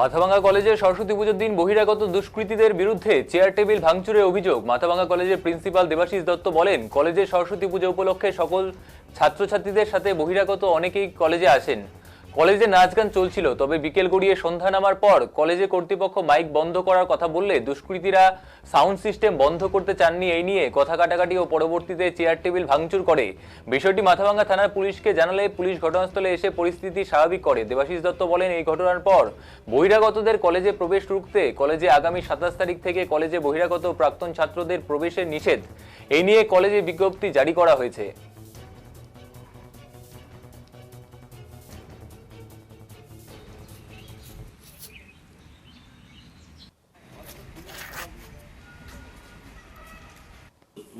মাথাভাঙ্গা কলেজের সরস্বতী পুজোর দিন বহিরাগত দুষ্কৃতীদের বিরুদ্ধে চেয়ার টেবিল ভাঙচুরের অভিযোগ। মাথাভাঙ্গা কলেজের প্রিন্সিপাল দেবাশিস দত্ত বলেন, কলেজের সরস্বতী পুজো উপলক্ষে সকল ছাত্রছাত্রীদের সাথে বহিরাগত অনেকেই কলেজে আসেন। কলেজে নাচ গান চলছিল, তবে বিকেল গড়িয়ে সন্ধ্যা নামার পর কলেজে কর্তৃপক্ষ মাইক বন্ধ করার কথা বললে দুষ্কৃতীরা সাউন্ড সিস্টেম বন্ধ করতে চাননি। এই নিয়ে কথা কাটাকাটি ও পরবর্তীতে চেয়ার টেবিল ভাঙচুর করে। বিষয়টি মাথাভাঙ্গা থানার পুলিশকে জানালে পুলিশ ঘটনাস্থলে এসে পরিস্থিতি স্বাভাবিক করে। দেবাশিস দত্ত বলেন, এই ঘটনার পর বহিরাগতদের কলেজে প্রবেশ রুখতে কলেজে আগামী 27 তারিখ থেকে কলেজে বহিরাগত প্রাক্তন ছাত্রদের প্রবেশের নিষেধ, এই নিয়ে কলেজে বিজ্ঞপ্তি জারি করা হয়েছে।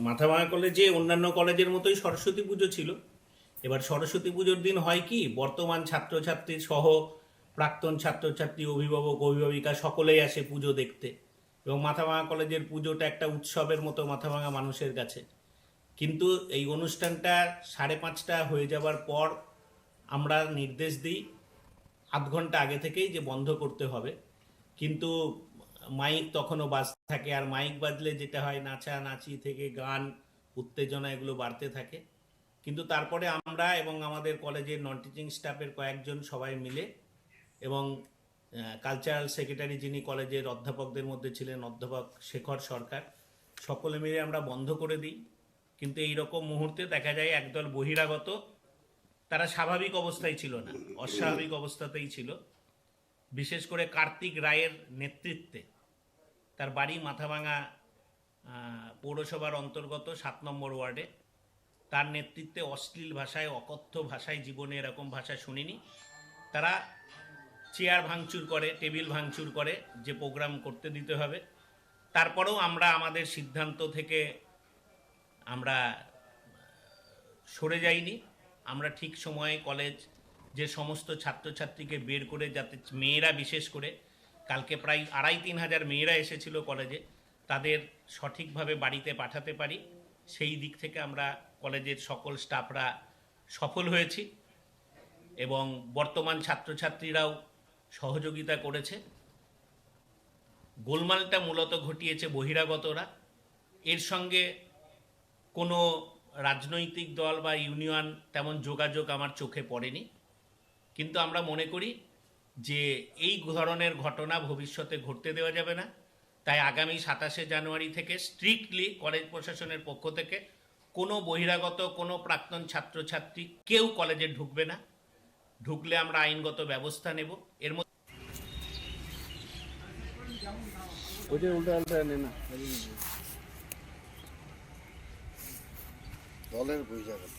মাথাভাঙ্গা কলেজে অন্যান্য কলেজের মতোই সরস্বতী পুজো ছিল। এবার সরস্বতী পুজোর দিন হয় কি, বর্তমান ছাত্রছাত্রী সহ প্রাক্তন ছাত্রছাত্রী, অভিভাবক, অভিভাবিকা সকলেই আসে পুজো দেখতে, এবং মাথাভাঙ্গা কলেজের পুজোটা একটা উৎসবের মতো মাথাভাঙ্গা মানুষের কাছে। কিন্তু এই অনুষ্ঠানটা 5:30 হয়ে যাবার পর আমরা নির্দেশ দিই আধ ঘন্টা আগে থেকেই যে বন্ধ করতে হবে, কিন্তু মাইক তখনও বাজতে থাকে। আর মাইক বাজলে যেটা হয়, নাচানাচি থেকে গান, উত্তেজনা এগুলো বাড়তে থাকে। কিন্তু তারপরে আমরা এবং আমাদের কলেজের নন টিচিং স্টাফের কয়েকজন সবাই মিলে এবং কালচারাল সেক্রেটারি যিনি কলেজের অধ্যাপকদের মধ্যে ছিলেন, অধ্যাপক শেখর সরকার, সকলে মিলে আমরা বন্ধ করে দিই। কিন্তু এইরকম মুহূর্তে দেখা যায় একদল বহিরাগত, তারা স্বাভাবিক অবস্থায় ছিল না, অস্বাভাবিক অবস্থাতেই ছিল। বিশেষ করে কার্তিক রায়ের নেতৃত্বে, তার বাড়ি মাথাভাঙ্গা পৌরসভার অন্তর্গত 7 নম্বর ওয়ার্ডে, তার নেতৃত্বে অশ্লীল ভাষায়, অকথ্য ভাষায়, জীবনে এরকম ভাষা শুনিনি, তারা চেয়ার ভাঙচুর করে, টেবিল ভাঙচুর করে, যে প্রোগ্রাম করতে দিতে হবে। তারপরেও আমরা আমাদের সিদ্ধান্ত থেকে আমরা সরে যাইনি। আমরা ঠিক সময়ে কলেজ যে সমস্ত ছাত্রছাত্রীকে বের করে, যাতে মেয়েরা, বিশেষ করে কালকে প্রায় 2,5-3 হাজার মেয়েরা এসেছিল কলেজে, তাদের সঠিকভাবে বাড়িতে পাঠাতে পারি, সেই দিক থেকে আমরা কলেজের সকল স্টাফরা সফল হয়েছি এবং বর্তমান ছাত্রছাত্রীরাও সহযোগিতা করেছে। গোলমালটা মূলত ঘটিয়েছে বহিরাগতরা। এর সঙ্গে কোনো রাজনৈতিক দল বা ইউনিয়ন তেমন যোগাযোগ আমার চোখে পড়েনি, কিন্তু আমরা মনে করি যে এই ধরনের ঘটনা ভবিষ্যতে ঘটতে দেওয়া যাবে না। তাই আগামী 27শে জানুয়ারি থেকে স্ট্রিক্টলি কলেজ প্রশাসনের পক্ষ থেকে কোনো বহিরাগত, কোনো প্রাক্তন ছাত্রছাত্রী কেউ কলেজে ঢুকবে না। ঢুকলে আমরা আইনগত ব্যবস্থা নেব। এর মধ্যে দলের বহিরাগত